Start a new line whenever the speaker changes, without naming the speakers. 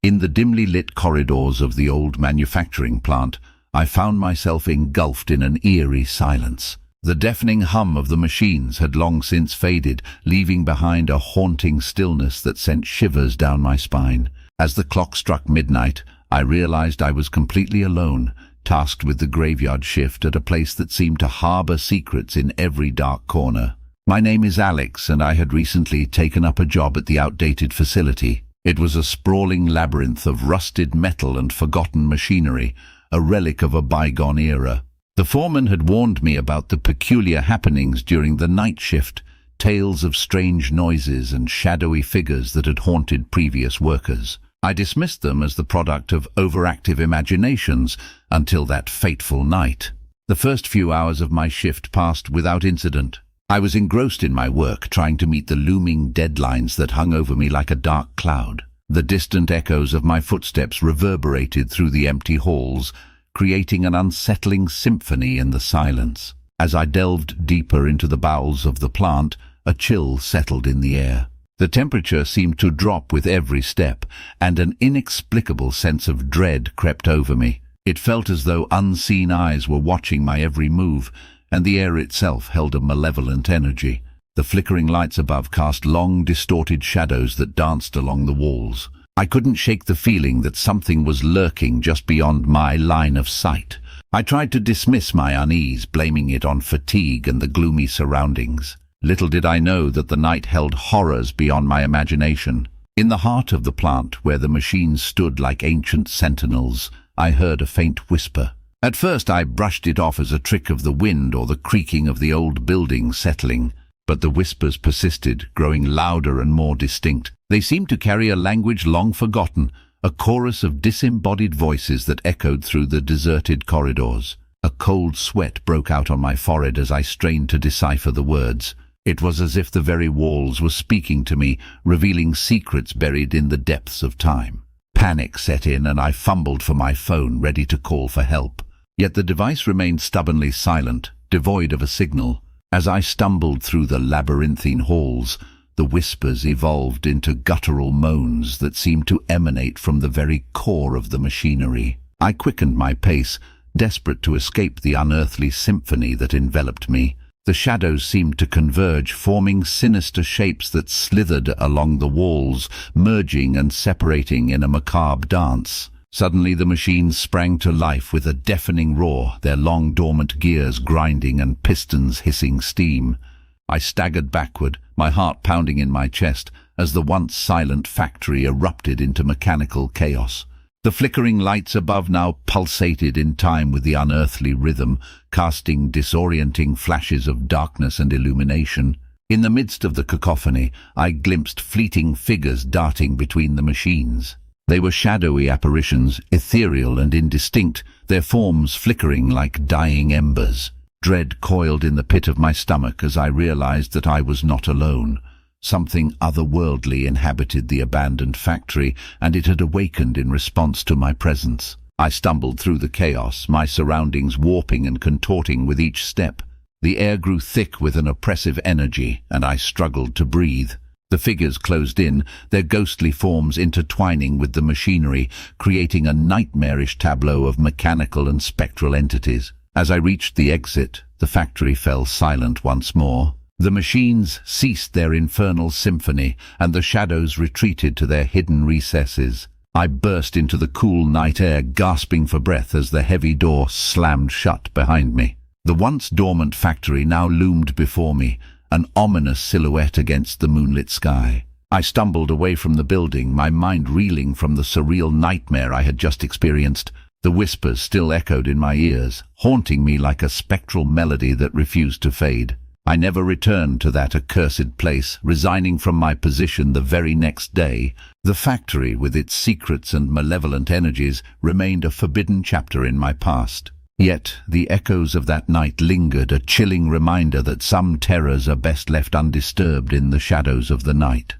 In the dimly lit corridors of the old manufacturing plant, I found myself engulfed in an eerie silence. The deafening hum of the machines had long since faded, leaving behind a haunting stillness that sent shivers down my spine. As the clock struck midnight, I realized I was completely alone, tasked with the graveyard shift at a place that seemed to harbor secrets in every dark corner. My name is Alex, and I had recently taken up a job at the outdated facility. It was a sprawling labyrinth of rusted metal and forgotten machinery, a relic of a bygone era. The foreman had warned me about the peculiar happenings during the night shift, tales of strange noises and shadowy figures that had haunted previous workers. I dismissed them as the product of overactive imaginations until that fateful night. The first few hours of my shift passed without incident. I was engrossed in my work, trying to meet the looming deadlines that hung over me like a dark cloud. The distant echoes of my footsteps reverberated through the empty halls, creating an unsettling symphony in the silence. As I delved deeper into the bowels of the plant, a chill settled in the air. The temperature seemed to drop with every step, and an inexplicable sense of dread crept over me. It felt as though unseen eyes were watching my every move, and the air itself held a malevolent energy. The flickering lights above cast long, distorted shadows that danced along the walls. I couldn't shake the feeling that something was lurking just beyond my line of sight. I tried to dismiss my unease, blaming it on fatigue and the gloomy surroundings. Little did I know that the night held horrors beyond my imagination. In the heart of the plant, where the machines stood like ancient sentinels, I heard a faint whisper. At first I brushed it off as a trick of the wind or the creaking of the old building settling, but the whispers persisted, growing louder and more distinct. They seemed to carry a language long forgotten, a chorus of disembodied voices that echoed through the deserted corridors. A cold sweat broke out on my forehead as I strained to decipher the words. It was as if the very walls were speaking to me, revealing secrets buried in the depths of time. Panic set in, and I fumbled for my phone, ready to call for help. Yet the device remained stubbornly silent, devoid of a signal. As I stumbled through the labyrinthine halls, the whispers evolved into guttural moans that seemed to emanate from the very core of the machinery. I quickened my pace, desperate to escape the unearthly symphony that enveloped me. The shadows seemed to converge, forming sinister shapes that slithered along the walls, merging and separating in a macabre dance. Suddenly the machines sprang to life with a deafening roar, their long dormant gears grinding and pistons hissing steam. I staggered backward, my heart pounding in my chest, as the once silent factory erupted into mechanical chaos. The flickering lights above now pulsated in time with the unearthly rhythm, casting disorienting flashes of darkness and illumination. In the midst of the cacophony, I glimpsed fleeting figures darting between the machines. They were shadowy apparitions, ethereal and indistinct, their forms flickering like dying embers. Dread coiled in the pit of my stomach as I realized that I was not alone. Something otherworldly inhabited the abandoned factory, and it had awakened in response to my presence. I stumbled through the chaos, my surroundings warping and contorting with each step. The air grew thick with an oppressive energy, and I struggled to breathe. The figures closed in, their ghostly forms intertwining with the machinery, creating a nightmarish tableau of mechanical and spectral entities. As I reached the exit, the factory fell silent once more. The machines ceased their infernal symphony, and the shadows retreated to their hidden recesses. I burst into the cool night air, gasping for breath as the heavy door slammed shut behind me. The once dormant factory now loomed before me, an ominous silhouette against the moonlit sky. I stumbled away from the building, my mind reeling from the surreal nightmare I had just experienced. The whispers still echoed in my ears, haunting me like a spectral melody that refused to fade. I never returned to that accursed place, resigning from my position the very next day. The factory, with its secrets and malevolent energies, remained a forbidden chapter in my past. Yet the echoes of that night lingered, a chilling reminder that some terrors are best left undisturbed in the shadows of the night.